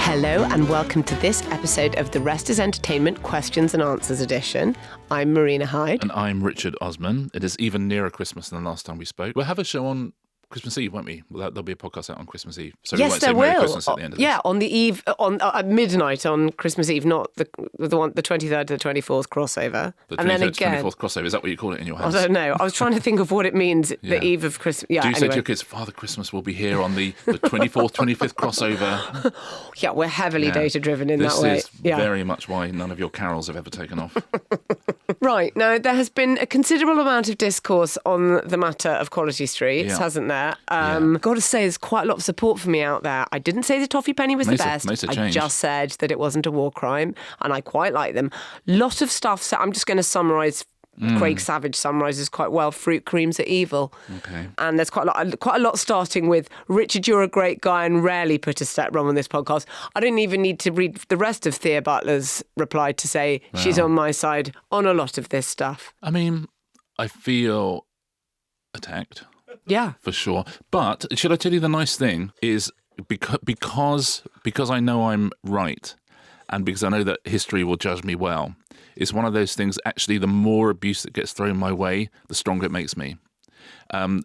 Hello and welcome to this episode of The Rest is Entertainment Questions and Answers edition. I'm Marina Hyde. And I'm Richard Osman. It is even nearer Christmas than the last time we spoke. We'll have a show on Christmas Eve, won't we? There'll be a podcast out on Christmas Eve. So yes, we won't there say Merry will. Christmas at the end of this. Yeah, on the eve, at midnight on Christmas Eve, not the 23rd to the 24th crossover. The 23rd and then again, 24th crossover, is that what you call it in your house? I don't know. I was trying to think of what it means, the eve of Christmas. Yeah, Do you say anyway. to your kids, Father Christmas will be here on the 24th, 25th crossover? Yeah, we're heavily data-driven in that way. This is very much why none of your carols have ever taken off. Right. Now, there has been a considerable amount of discourse on the matter of Quality Streets, hasn't there? Got to say, there's quite a lot of support for me out there. I didn't say the toffee penny was the best. I just said that it wasn't a war crime, and I quite like them. Lot of stuff. So I'm just going to summarise. Craig Savage summarises quite well. Fruit creams are evil. Okay. And there's quite a lot starting with Richard, you're a great guy and rarely put a step wrong on this podcast. I didn't even need to read the rest of Thea Butler's reply to say she's on my side on a lot of this stuff. I mean, I feel attacked. Yeah. For sure. But should I tell you the nice thing is because I know I'm right and because I know that history will judge me well, it's one of those things, actually, the more abuse that gets thrown my way, the stronger it makes me.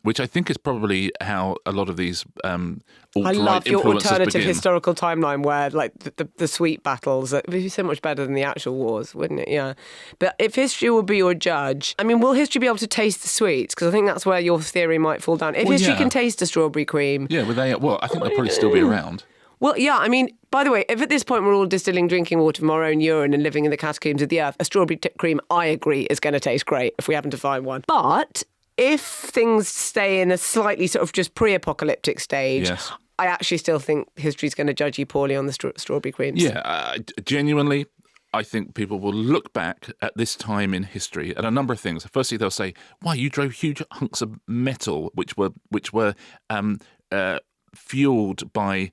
Which I think is probably how a lot of these alt-right I love your alternative begin. historical timeline where, like, the sweet battles, it would be so much better than the actual wars, wouldn't it? Yeah. But if history will be your judge, I mean, will history be able to taste the sweets? Because I think that's where your theory might fall down. If history can taste a strawberry cream... Yeah, I think they'll probably still be around. Well, yeah, I mean, by the way, if at this point we're all distilling drinking water from our own urine and living in the catacombs of the earth, a strawberry cream, I agree, is going to taste great if we happen to find one. But if things stay in a slightly sort of just pre-apocalyptic stage, I actually still think history's going to judge you poorly on the strawberry creams. Yeah, genuinely, I think people will look back at this time in history at a number of things. Firstly, they'll say, "Wow, you drove huge hunks of metal, which were fueled by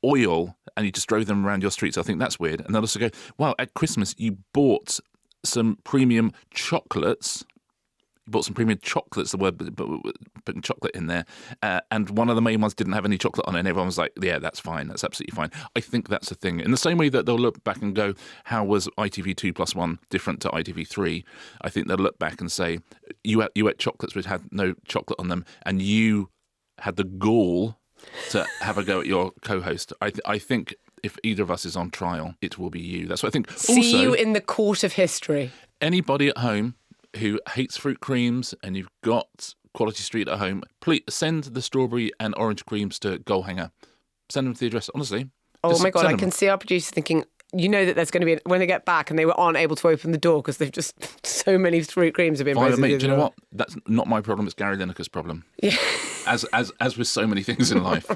oil, and you just drove them around your streets. I think that's weird." And they'll also go, "Wow, at Christmas you bought some premium chocolates." You bought some premium chocolates, the word putting chocolate in there, and one of the main ones didn't have any chocolate on it, and everyone was like, yeah, that's fine, that's absolutely fine. I think that's a thing. In the same way that they'll look back and go, how was ITV 2+1 different to ITV 3? I think they'll look back and say, you ate chocolates which had no chocolate on them, and you had the gall to have a go at your co-host. I think if either of us is on trial, it will be you. That's what I think. See you in the court of history. Anybody at home who hates fruit creams and you've got Quality Street at home, please send the strawberry and orange creams to Goalhanger. Send them to the address, honestly. Oh my God, I can see our producers thinking, you know that there's going to be, when they get back and they aren't able to open the door because they've just, so many fruit creams have been Mate, do you know what? That's not my problem, it's Gary Lineker's problem. Yeah. As with so many things in life.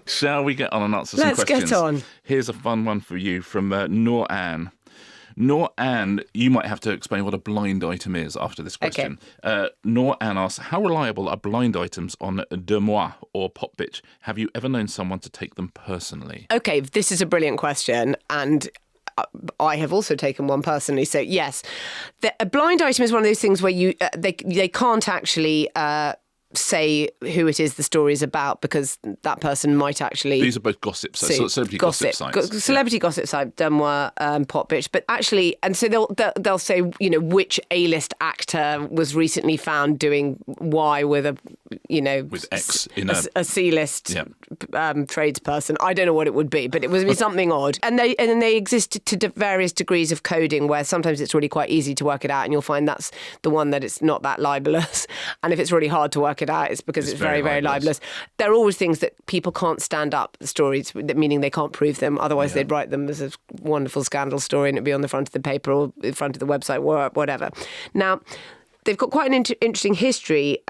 Shall we get on and answer some questions? Let's get on. Here's a fun one for you from Noor Ann. Noor Ann, you might have to explain what a blind item is after this question. Okay. Noor Ann asks, how reliable are blind items on DeuxMoi or PopBitch? Have you ever known someone to take them personally? Okay, this is a brilliant question, and I have also taken one personally. So yes, a blind item is one of those things where they can't actually say who it is the story is about because that person might actually... These are both gossip sites, celebrity gossip sites. Celebrity gossip site, DeuxMoi, PopBitch. But actually, and so they'll say, you know, which A-list actor was recently found doing Y with a, you know... With X in a C-list tradesperson. I don't know what it would be, but it would be something odd. And they exist to various degrees of coding where sometimes it's really quite easy to work it out and you'll find that's the one that it's not that libelous. And if it's really hard to work it out, it's because it's very, very libelous. There are always things that people can't stand up, stories, meaning they can't prove them. Otherwise, they'd write them as a wonderful scandal story and it'd be on the front of the paper or in front of the website, whatever. Now, they've got quite an interesting history,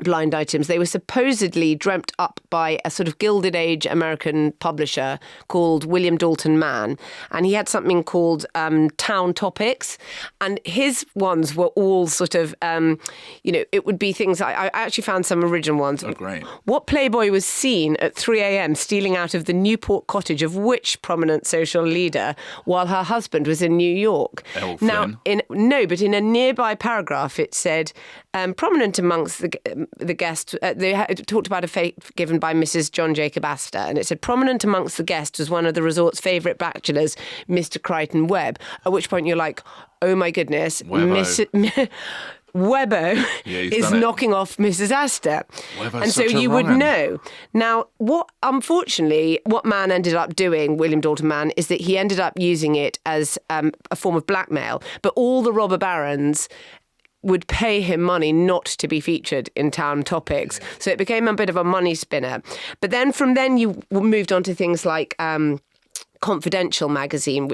blind items. They were supposedly dreamt up by a sort of Gilded Age American publisher called William Dalton Mann, and he had something called Town Topics, and his ones were all sort of, it would be things, I actually found some original ones. Oh, great. What Playboy was seen at 3 a.m. stealing out of the Newport cottage of which prominent social leader while her husband was in New York? Now, but in a nearby paragraph it said, prominent amongst the the guest, talked about a fate given by Mrs. John Jacob Astor, and it said, prominent amongst the guests was one of the resort's favourite bachelors, Mr. Crichton Webb, at which point you're like, oh my goodness, Webbo is knocking off Mrs. Astor. And so you would know. Now, what Man ended up doing, William Dalton Mann, is that he ended up using it as a form of blackmail. But all the robber barons would pay him money not to be featured in Town Topics. So it became a bit of a money spinner. But then from then you moved on to things like Confidential magazine,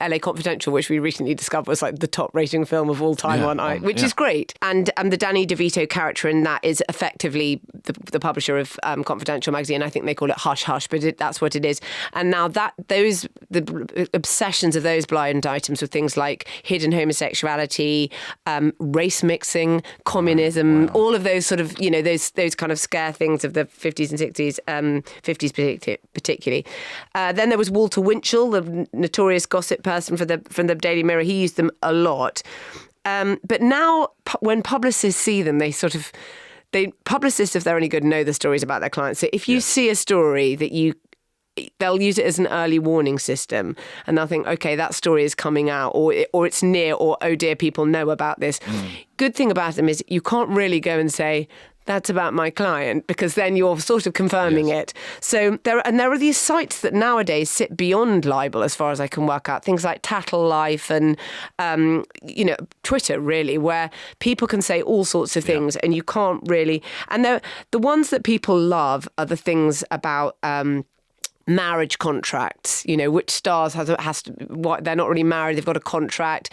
LA Confidential, which we recently discovered was like the top rating film of all time which is great. And the Danny DeVito character in that is effectively the publisher of Confidential magazine. I think they call it Hush Hush, but that's what it is. And now the obsessions of those blind items with things like hidden homosexuality, race mixing, communism, all of those sort of, those kind of scare things of the 50s and 60s, 50s particularly. Then there was Walter Winchell, the notorious gossip person from the Daily Mirror. He used them a lot. But now when publicists see them, publicists, if they're any good, know the stories about their clients. So if you see a story they'll use it as an early warning system, and they'll think, okay, that story is coming out, or it's near, or oh dear, people know about this. Good thing about them is you can't really go and say, that's about my client, because then you're sort of confirming it. So there are these sites that nowadays sit beyond libel, as far as I can work out. Things like Tattle Life and Twitter, really, where people can say all sorts of things, and you can't really. And the ones that people love are the things about marriage contracts, which stars has to, what, they're not really married, they've got a contract,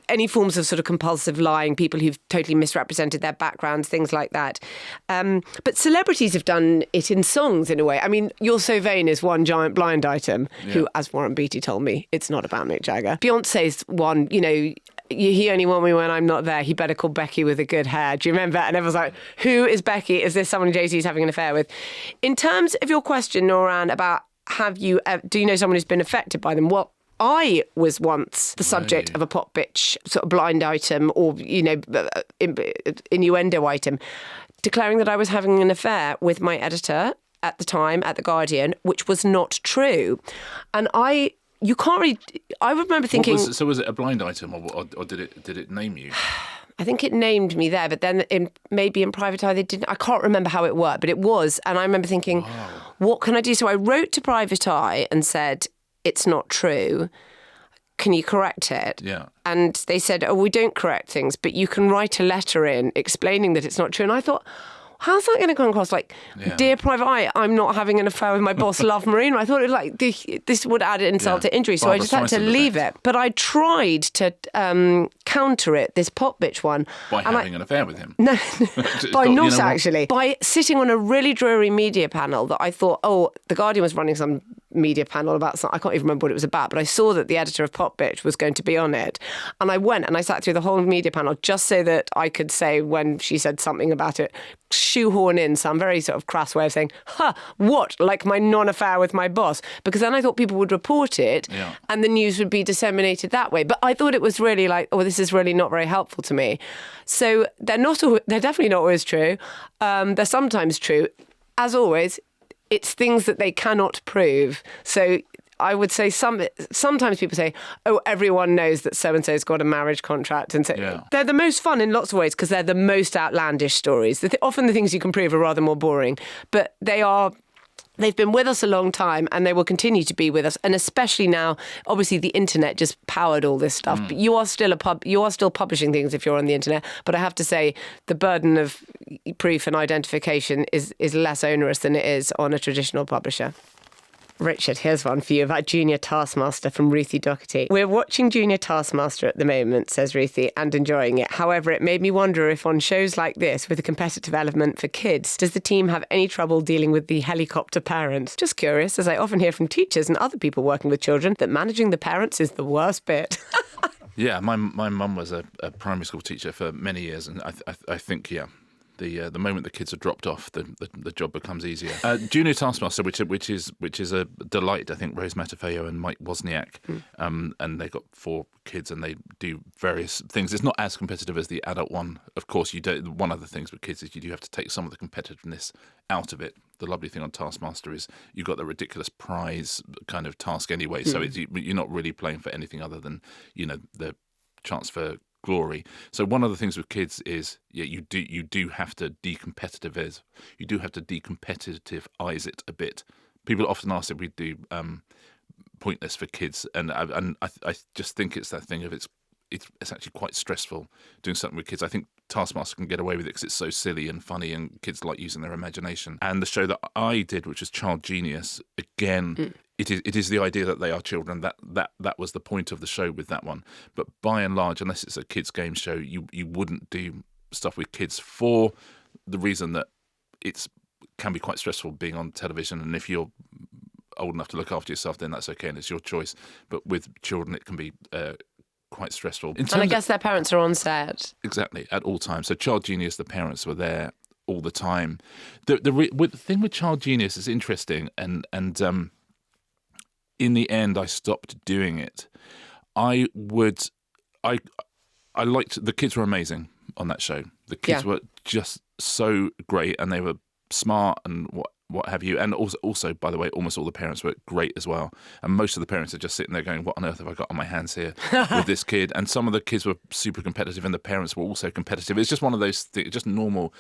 any forms of sort of compulsive lying, people who've totally misrepresented their backgrounds, things like that. But celebrities have done it in songs in a way. I mean, You're So Vain is one giant blind item, who, as Warren Beatty told me, it's not about Mick Jagger. Beyonce's one, he only want me when I'm not there. He better call Becky with the good hair. Do you remember? And everyone's like, who is Becky? Is this someone Jay-Z's having an affair with? In terms of your question, Noran, about do you know someone who's been affected by them? Well, I was once the subject of a PopBitch sort of blind item or, innuendo item, declaring that I was having an affair with my editor at the time at The Guardian, which was not true. And I remember thinking... So was it a blind item or did it name you? I think it named me there, but then maybe in Private Eye they didn't. I can't remember how it worked, but it was. And I remember thinking, what can I do? So I wrote to Private Eye and said, it's not true. Can you correct it? Yeah. And they said, we don't correct things, but you can write a letter in explaining that it's not true. And I thought, how's that going to come across? Like, dear Private Eye, I'm not having an affair with my boss, Love Marina. I thought this would add insult to injury, so I just had to leave it. But I tried to counter it, this PopBitch one. By having an affair with him? No, actually. By sitting on a really dreary media panel that I thought, The Guardian was running some media panel about something. I can't even remember what it was about, but I saw that the editor of PopBitch was going to be on it. And I went and I sat through the whole media panel just so that I could say, when she said something about it, shoehorn in some very sort of crass way of saying, what? Like my non-affair with my boss? Because then I thought people would report it and the news would be disseminated that way. But I thought it was really like, this is really not very helpful to me. So they're definitely not always true. They're sometimes true. As always, it's things that they cannot prove. So I would say sometimes people say, everyone knows that so-and-so's got a marriage contract. And so they're the most fun in lots of ways because they're the most outlandish stories. Often the things you can prove are rather more boring, but they've been with us a long time and they will continue to be with us. And especially now, obviously the internet just powered all this stuff. But you are still publishing things if you're on the internet. But I have to say the burden of proof and identification is less onerous than it is on a traditional publisher. Richard, here's one for you about Junior Taskmaster from Ruthie Doherty. We're watching Junior Taskmaster at the moment, says Ruthie, and enjoying it. However, it made me wonder if on shows like this, with a competitive element for kids, does the team have any trouble dealing with the helicopter parents? Just curious, as I often hear from teachers and other people working with children, that managing the parents is the worst bit. Yeah, my mum was a primary school teacher for many years, and I think, The moment the kids are dropped off, the job becomes easier. Junior Taskmaster, which is a delight. I think Rose Matafeo and Mike Wozniak, and they've got 4 kids and they do various things. It's not as competitive as the adult one, of course. You don't. One of the things with kids is you do have to take some of the competitiveness out of it. The lovely thing on Taskmaster is you've got the ridiculous prize kind of task anyway, so you're not really playing for anything other than the chance for glory. So one of the things with kids is you do have to decompetitivize it a bit. People often ask if we do Pointless for kids, and I just think it's that thing of it's actually quite stressful doing something with kids. I think Taskmaster can get away with it because it's so silly and funny and kids like using their imagination. And the show that I did, which was Child Genius, again, it is the idea that they are children. That was the point of the show with that one. But by and large, unless it's a kids' game show, you wouldn't do stuff with kids for the reason that it can be quite stressful being on television. And if you're old enough to look after yourself, then that's okay and it's your choice. But with children, it can be quite stressful. And I guess their parents are on set. Exactly, at all times. So Child Genius, the parents were there all the time. The thing with Child Genius is interesting, and in the end, I stopped doing it. I liked, the kids were amazing on that show. The kids were just so great, and they were smart and what have you. And also, by the way, almost all the parents were great as well. And most of the parents are just sitting there going, what on earth have I got on my hands here with this kid? And some of the kids were super competitive and the parents were also competitive. It's just one of those things, just normal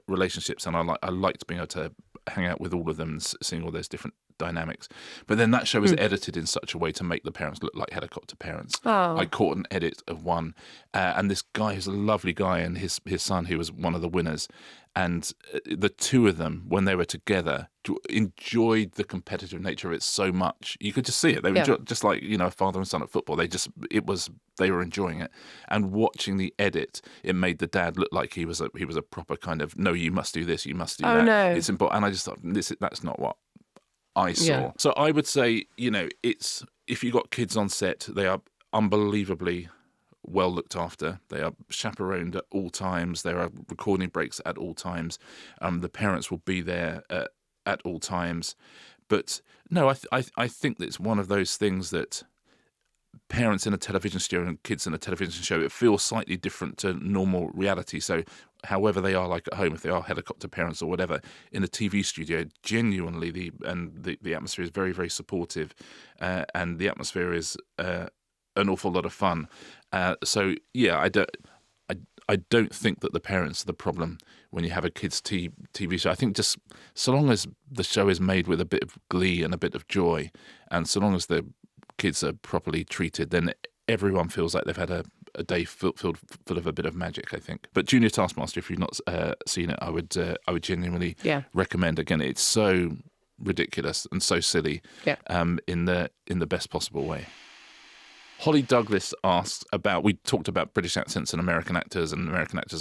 relationships. And I liked being able to hang out with all of them and seeing all those different dynamics. But then that show was edited in such a way to make the parents look like helicopter parents. Oh. I caught an edit of one, and this guy who's a lovely guy, and his son, who was one of the winners, and the two of them, when they were together, enjoyed the competitive nature of it so much. You could just see it. They were just like, a father and son at football. They were enjoying it. And watching the edit, it made the dad look like he was a proper kind of, no, you must do this, you must do that. No. It's important. And I just thought, that's not what I saw. Yeah. So I would say, it's, if you've got kids on set, they are unbelievably well looked after. They are chaperoned at all times. There are recording breaks at all times. The parents will be there at all times. But no, I think that it's one of those things that parents in a television studio and kids in a television show, it feels slightly different to normal reality. So however they are like at home, if they are helicopter parents or whatever, in a TV studio, genuinely the atmosphere is very, very supportive, and the atmosphere is an awful lot of fun. So yeah, I don't think that the parents are the problem when you have a kids' TV show. I think just so long as the show is made with a bit of glee and a bit of joy, and so long as the kids are properly treated, then everyone feels like they've had a day full of a bit of magic, I think. But Junior Taskmaster, if you've not seen it, I would genuinely recommend. Again, it's so ridiculous and so silly, in the best possible way. Holly Douglas asked we talked about British accents and American actors and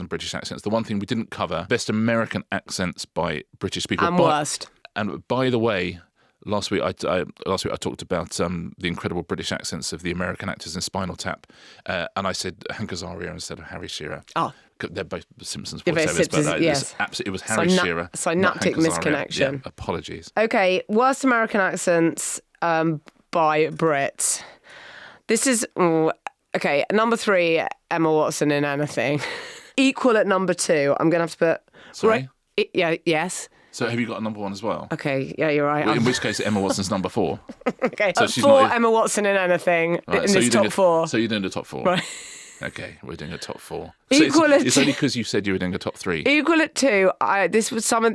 British accents. The one thing we didn't cover, best American accents by British people. And worst. And by the way, last week I talked about the incredible British accents of the American actors in Spinal Tap, and I said Hank Azaria instead of Harry Shearer. Oh. They're both Simpsons voiceovers, but it was Harry Shearer. Synaptic misconnection. Yeah, apologies. Okay, worst American accents by Brits. This is, okay, number 3, Emma Watson in Anything. Equal at number 2. I'm going to have to put... Sorry? Yes. So have you got a number 1 as well? Okay, yeah, you're right. Well, in which case, Emma Watson's number 4. Okay, so she's 4 Emma Watson in Anything, in this top 4. So you're doing the top 4. Right. Okay, we're doing a top 4. So it's only because you said you were doing a top 3. Equal at 2.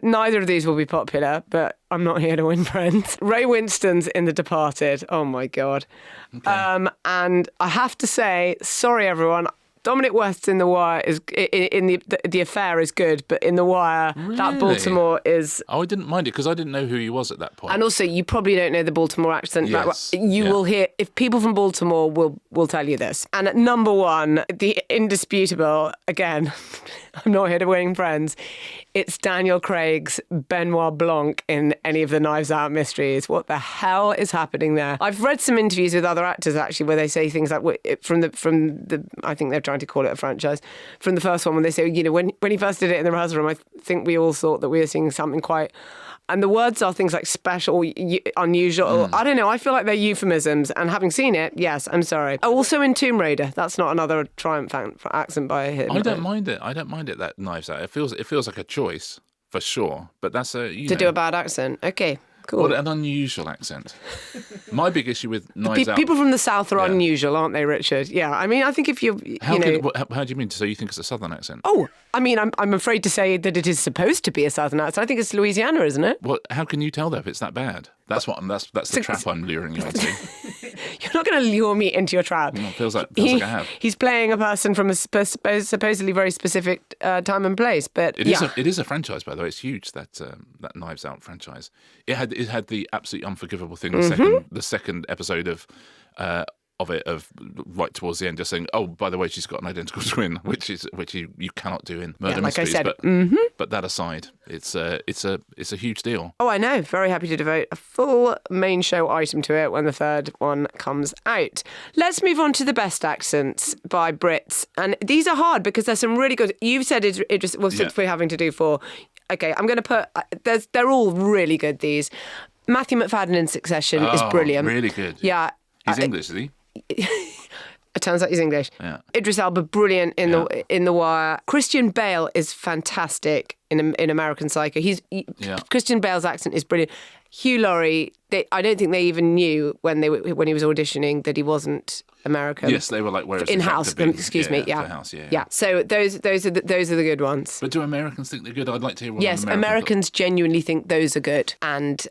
Neither of these will be popular, but I'm not here to win friends. Ray Winstone's in The Departed. Oh my God. Okay. And I have to say, sorry everyone, Dominic West in The Wire is in the Affair is good, but in The Wire, really? That Baltimore is. Oh, I didn't mind it because I didn't know who he was at that point. And also, you probably don't know the Baltimore accent. Yes. You will hear if people from Baltimore will tell you this. And at number 1, the indisputable again. I'm not here to win friends. It's Daniel Craig's Benoit Blanc in any of the Knives Out mysteries. What the hell is happening there? I've read some interviews with other actors actually where they say things like from the I think they're trying trying to call it a franchise, from the first one when they say, when he first did it in the rehearsal room, I think we all thought that we were seeing something quite... And the words are things like special, unusual. I don't know. I feel like they're euphemisms. And having seen it, yes, I'm sorry. Also in Tomb Raider, that's not another triumphant accent by him. I don't mind it. That Knives Out. It feels like a choice for sure. But that's do a bad accent. Okay. Cool. Well, an unusual accent. My big issue with Knives Out... People from the South are unusual, aren't they, Richard? Yeah, I mean, I think if you how do you mean? So you think it's a Southern accent? Oh, I mean, I'm afraid to say that it is supposed to be a Southern accent. I think it's Louisiana, isn't it? Well, how can you tell, though, if it's that bad? That's the trap I'm luring you into. You're not going to lure me into your trap. Well, feels like I have. He's playing a person from a supposedly very specific time and place, but it is a franchise, by the way. It's huge, that Knives Out franchise. It had the absolutely unforgivable thing. The second episode of right towards the end, just saying, oh, by the way, she's got an identical twin, which you cannot do in murder mysteries. I said, but that aside, it's a huge deal. Oh, I know. Very happy to devote a full main show item to it when the third one comes out. Let's move on to the best accents by Brits, and these are hard because there's some really good. You've said Idris. Well, since we're having to do 4, okay, I'm going to put. They're all really good. These Matthew McFadden in Succession is brilliant. Really good. Yeah, he's English, is he? It turns out he's English. Yeah. Idris Elba, brilliant in the Wire. Christian Bale is fantastic in American Psycho. Christian Bale's accent is brilliant. Hugh Laurie, I don't think they even knew when he was auditioning that he wasn't American. Yes, they were like, where is in-house? Excuse me. Yeah. House, yeah. So those are the good ones. But do Americans think they're good? I'd like to hear what. Yes, Americans genuinely think those are good, and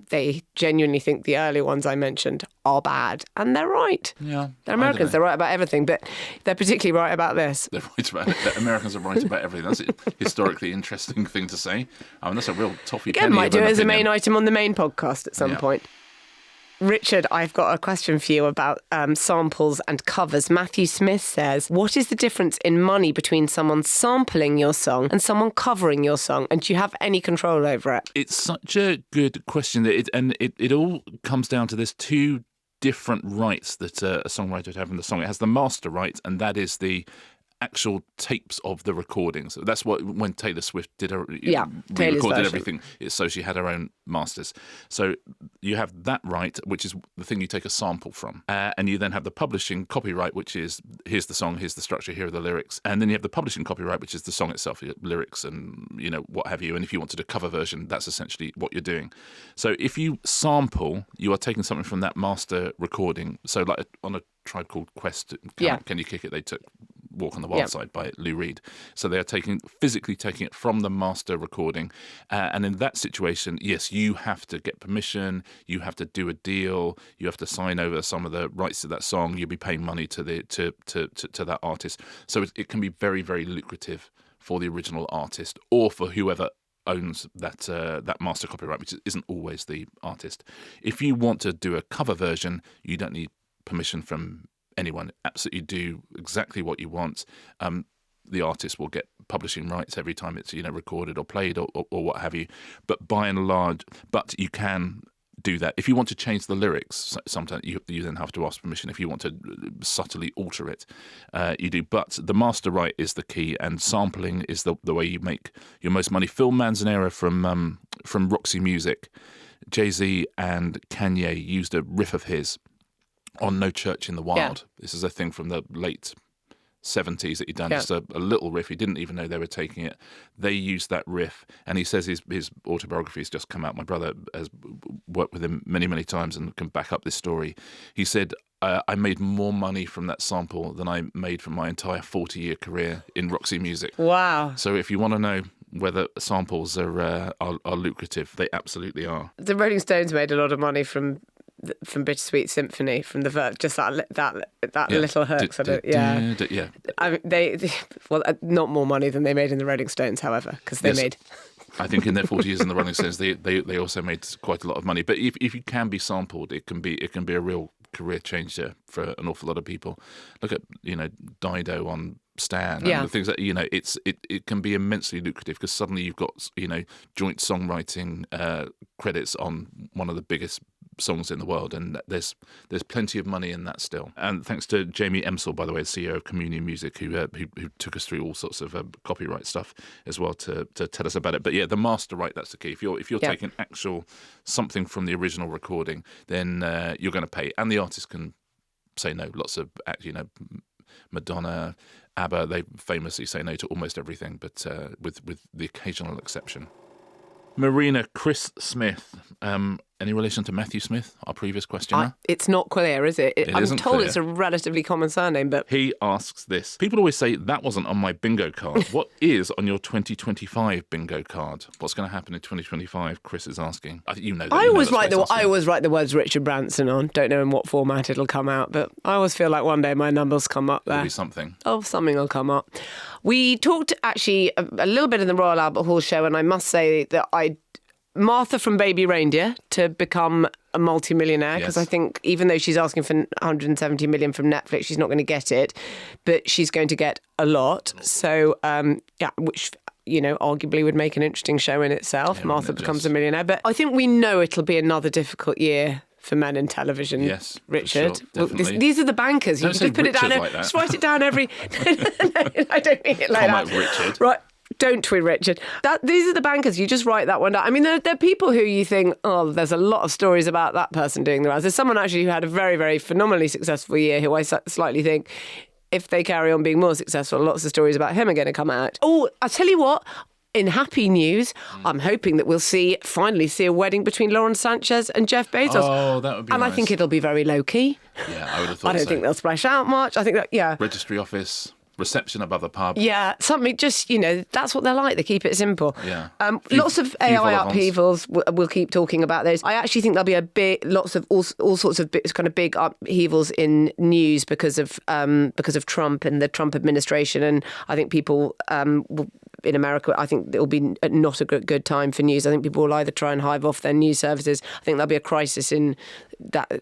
they genuinely think the early ones I mentioned are bad, and they're right. Yeah, they're Americans. They're right about everything, but they're particularly right about this. They're right about it. Americans are right about everything. That's a historically interesting thing to say. I mean, that's a real toffee penny. Might do it as a main item on the main podcast at some point. Richard, I've got a question for you about samples and covers. Matthew Smith says, what is the difference in money between someone sampling your song and someone covering your song? And do you have any control over it? It's such a good question. It all comes down to there's 2 different rights that a songwriter would have in the song. It has the master right, and that is the actual tapes of the recordings. That's what when Taylor Swift did recorded everything, so she had her own masters. So you have that right, which is the thing you take a sample from, and you then have the publishing copyright, which is here's the song, here's the structure, here are the lyrics, and then you have the publishing copyright, which is the song itself, lyrics and what have you. And if you wanted a cover version, that's essentially what you're doing. So if you sample, you are taking something from that master recording. So like on a Tribe Called Quest, Can You Kick It? They took Walk on the Wild Side by Lou Reed. So they are physically taking it from the master recording. And in that situation, yes, you have to get permission, you have to do a deal, you have to sign over some of the rights to that song, you'll be paying money to that artist. So it can be very, very lucrative for the original artist or for whoever owns that master copyright, which isn't always the artist. If you want to do a cover version, you don't need permission from anyone. Absolutely do exactly what you want. The artist will get publishing rights every time it's recorded or played or what have you. But by and large, you can do that. If you want to change the lyrics, sometimes you then have to ask permission. If you want to subtly alter it, you do. But the master right is the key, and sampling is the way you make your most money. Phil Manzanera from Roxy Music, Jay-Z and Kanye used a riff of his on No Church in the Wild. Yeah. This is a thing from the late 70s that he'd done. Just a little riff. He didn't even know they were taking it. They used that riff, and he says his autobiography has just come out. My brother has worked with him many, many times and can back up this story. He said, I made more money from that sample than I made from my entire 40-year career in Roxy Music. Wow. So if you want to know whether samples are lucrative, they absolutely are. The Rolling Stones made a lot of money from Bittersweet Symphony, from the verse, just that little hook. I mean, they not more money than they made in the Rolling Stones, however, because they made. I think in their 40 years in the Rolling Stones, they also made quite a lot of money. But if you can be sampled, it can be a real career changer for an awful lot of people. Look at Dido on Stan and the things that it can be immensely lucrative, because suddenly you've got joint songwriting credits on one of the biggest songs in the world, and there's plenty of money in that still. And thanks to Jamie Emsell, by the way, the CEO of Communion Music, who took us through all sorts of copyright stuff as well to tell us about it. But yeah, the master right, that's the key. If you're taking actual something from the original recording, then you're going to pay, and the artist can say no. Lots of Madonna, ABBA, they famously say no to almost everything, but with the occasional exception. Marina, Chris Smith. Any relation to Matthew Smith, our previous questioner? It's not clear, is it? I'm told clear. It's a relatively common surname, but... He asks this. People always say, that wasn't on my bingo card. What is on your 2025 bingo card? What's going to happen in 2025? Chris is asking. I think you know that. I always write the words Richard Branson on. Don't know in what format it'll come out, but I always feel like one day my numbers come up there. There'll be something. Oh, something will come up. We talked actually a little bit in the Royal Albert Hall show, and I must say that Martha from Baby Reindeer to become a multi-millionaire, because I think even though she's asking for 170 million from Netflix, she's not going to get it, but she's going to get a lot. So, which, arguably would make an interesting show in itself. Yeah, Martha becomes a millionaire. But I think we know it'll be another difficult year for men in television. Yes, Richard. Sure, these are the bankers. You just put it down. Like just write it down every. No, I don't mean it like that. Richard. Right. Don't tweet Richard. These are the bankers. You just write that one down. I mean, there are people who you think, oh, there's a lot of stories about that person doing the rounds. There's someone actually who had a very, very phenomenally successful year who I slightly think, if they carry on being more successful, lots of stories about him are going to come out. Oh, I tell you what. In happy news, I'm hoping that we'll finally see a wedding between Lauren Sanchez and Jeff Bezos. Oh, that would be nice. And I think it'll be very low-key. Yeah, I would have thought so. I don't think they'll splash out much. I think that, Registry office. Reception above the pub. Yeah, something just, that's what they're like. They keep it simple. Yeah. Lots of AI upheavals. We'll keep talking about those. I actually think there'll be lots of all sorts of kind of big upheavals in news because of Trump and the Trump administration. And I think people will, in America, I think it will be not a good time for news. I think people will either try and hive off their news services. I think there'll be a crisis in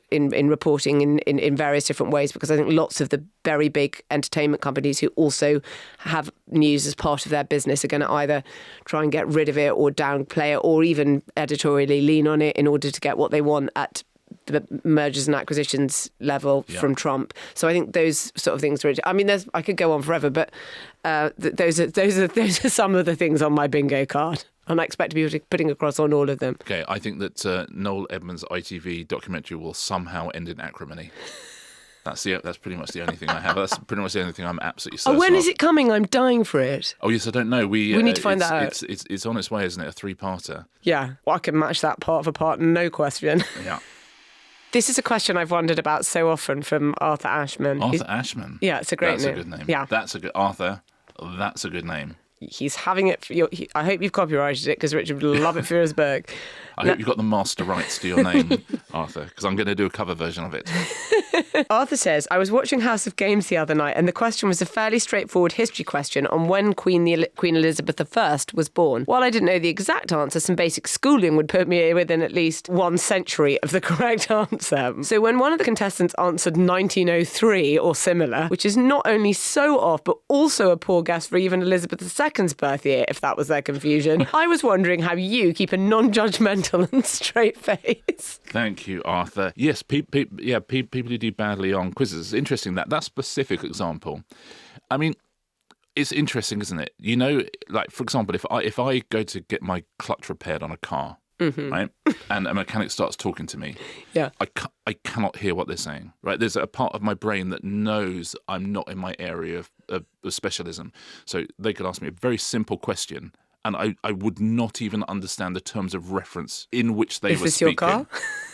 reporting in various different ways, because I think lots of the very big entertainment companies who also have news as part of their business are going to either try and get rid of it or downplay it or even editorially lean on it in order to get what they want at the mergers and acquisitions level from Trump. So I think those sort of things. I mean, I could go on forever, but those are some of the things on my bingo card. And I expect to be putting across on all of them. Okay, I think that Noel Edmonds' ITV documentary will somehow end in acrimony. That's pretty much the only thing I have. That's pretty much the only thing I'm absolutely certain. Oh, when is it coming? I'm dying for it. Oh, yes, I don't know. We need to find that out. It's on its way, isn't it? A 3-parter. Yeah, well, I can match that part of a part, no question. Yeah. This is a question I've wondered about so often from Arthur Ashman. Arthur Ashman? Yeah, it's a great name. That's a good name. Yeah. Arthur, that's a good name. He's having it for I hope you've copyrighted it, because Richard would love it for his book. I hope you've got the master rights to your name, Arthur, because I'm going to do a cover version of it. Arthur says, I was watching House of Games the other night, and the question was a fairly straightforward history question on when Queen Elizabeth I was born. While I didn't know the exact answer, some basic schooling would put me within at least 1 century of the correct answer. So when one of the contestants answered 1903 or similar, which is not only so off, but also a poor guess for even Elizabeth II's birth year, if that was their confusion, I was wondering how you keep a non-judgmental and straight face. Thank you, Arthur. Yes, people who do badly on quizzes. It's interesting that specific example. I mean, it's interesting, isn't it? Like, for example, if I go to get my clutch repaired on a car, right, and a mechanic starts talking to me, I cannot hear what they're saying, right? There's a part of my brain that knows I'm not in my area of specialism. So they could ask me a very simple question, and I would not even understand the terms of reference in which they were speaking. Is this your car?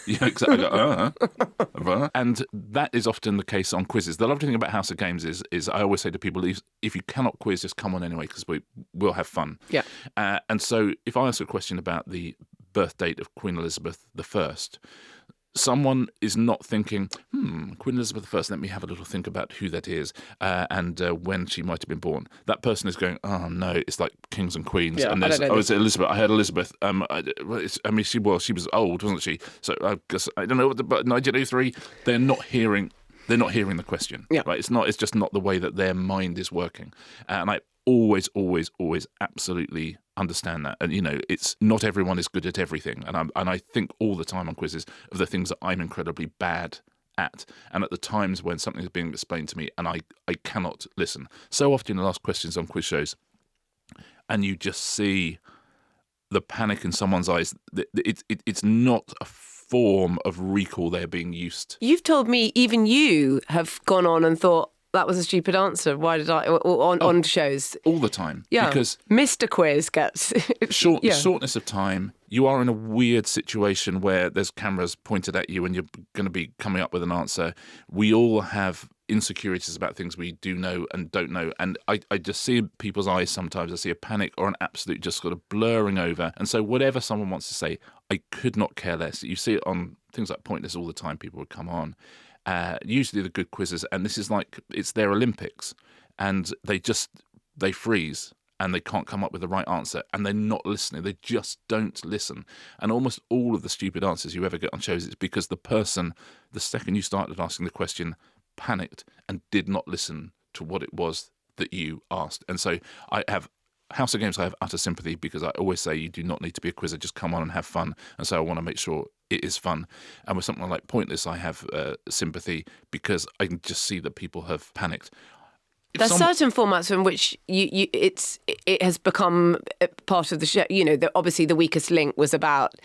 Yeah, exactly. And that is often the case on quizzes. The lovely thing about House of Games is I always say to people, if you cannot quiz, just come on anyway, because we'll have fun. Yeah. And so if I ask a question about the birth date of Queen Elizabeth I, someone is not thinking, Queen Elizabeth I, let me have a little think about who that is and when she might have been born. That person is going, oh no, it's like kings and queens. Yeah, and there's, is it Elizabeth? I heard Elizabeth. She was old, wasn't she? So I guess, I don't know, but 1903, they're not hearing the question. Yeah. Right? It's just not the way that their mind is working. And I always, always, always absolutely understand that. And, it's not everyone is good at everything. And I think all the time on quizzes of the things that I'm incredibly bad at. And at the times when something is being explained to me and I cannot listen. So often you'll ask questions on quiz shows and you just see the panic in someone's eyes. It's not a form of recall they're being used. You've told me even you have gone on and thought, that was a stupid answer. Why did I... on shows. All the time. Yeah. Because Mr. Quiz gets... shortness of time, you are in a weird situation where there's cameras pointed at you and you're going to be coming up with an answer. We all have insecurities about things we do know and don't know. And I just see in people's eyes sometimes, I see a panic or an absolute just sort of blurring over. And so whatever someone wants to say, I could not care less. You see it on things like Pointless all the time. People would come on. Usually the good quizzes, and this is like, it's their Olympics, and they freeze and they can't come up with the right answer and they're not listening. They just don't listen. And almost all of the stupid answers you ever get on shows is because the person, the second you started asking the question, panicked and did not listen to what it was that you asked. And so I have House of Games, I have utter sympathy because I always say you do not need to be a quizzer, just come on and have fun. And so I want to make sure it is fun. And with something like Pointless, I have sympathy because I can just see that people have panicked. There's certain formats in which it has become part of the show. Obviously the Weakest Link was about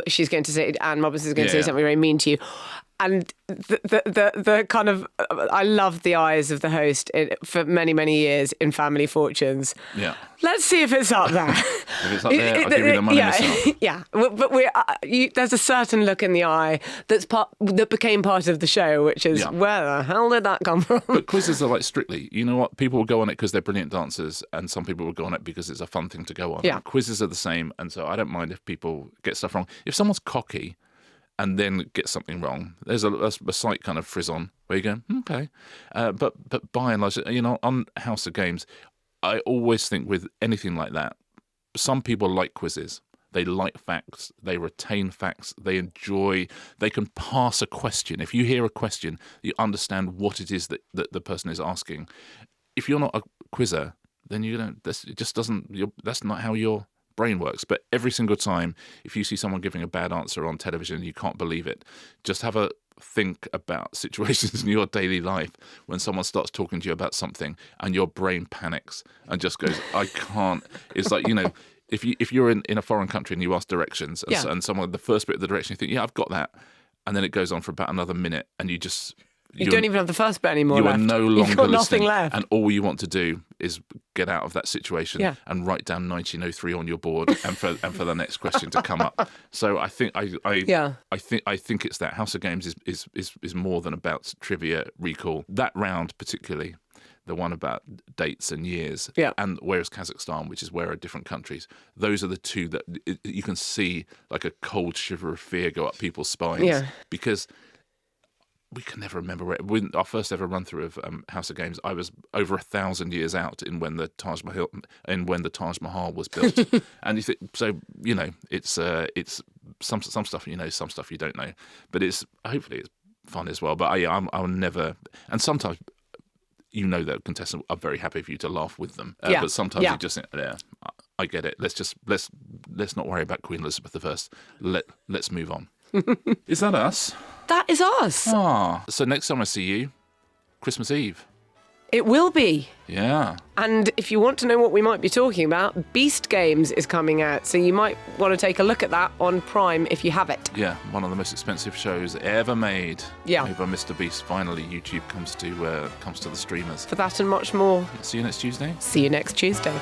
she's going to say, Anne Robinson's going to say something very mean to you. And the kind of, I loved the eyes of the host for many, many years in Family Fortunes. Yeah. Let's see if it's up there. If it's up there, I'll give you the money myself. Yeah, but there's a certain look in the eye that became part of the show, which is, where the hell did that come from? But quizzes are like Strictly. You know what? People will go on it because they're brilliant dancers, and some people will go on it because it's a fun thing to go on. Yeah. Quizzes are the same, and so I don't mind if people get stuff wrong. If someone's cocky and then get something wrong, there's a slight kind of frizz-on where you go, okay. But by and large, on House of Games, I always think with anything like that, some people like quizzes. They like facts. They retain facts. They can pass a question. If you hear a question, you understand what it is that the person is asking. If you're not a quizzer, then that's not how your brain works. But every single time, if you see someone giving a bad answer on television and you can't believe it, just have a think about situations in your daily life when someone starts talking to you about something and your brain panics and just goes, I can't. It's like, if you're in a foreign country and you ask directions and someone, the first bit of the direction, you think, yeah, I've got that. And then it goes on for about another minute and you don't even have the first bit anymore left. You are no longer You've got listening. nothing left. And all you want to do is get out of that situation and write down 1903 on your board and for the next question to come up. So I think I think it's that House of Games is more than about trivia recall. That round particularly, the one about dates and years, and whereas Kazakhstan, which is where are different countries, those are the two that you can see like a cold shiver of fear go up people's spines because we can never remember when our first ever run through of House of Games. I was over 1,000 years out in when the Taj Mahal was built, and you think, so it's some stuff some stuff you don't know, but hopefully it's fun as well. But I'll never, and sometimes that contestants are very happy for you to laugh with them, but sometimes you just think, I get it. Let's not worry about Queen Elizabeth I. Let's move on. Is that us? That is us. So next time I see you, Christmas Eve. It will be. Yeah. And if you want to know what we might be talking about, Beast Games is coming out, so you might want to take a look at that on Prime if you have it. Yeah, one of the most expensive shows ever made. Yeah. Over Mr. Beast. Finally, YouTube comes to the streamers. For that and much more. See you next Tuesday. See you next Tuesday.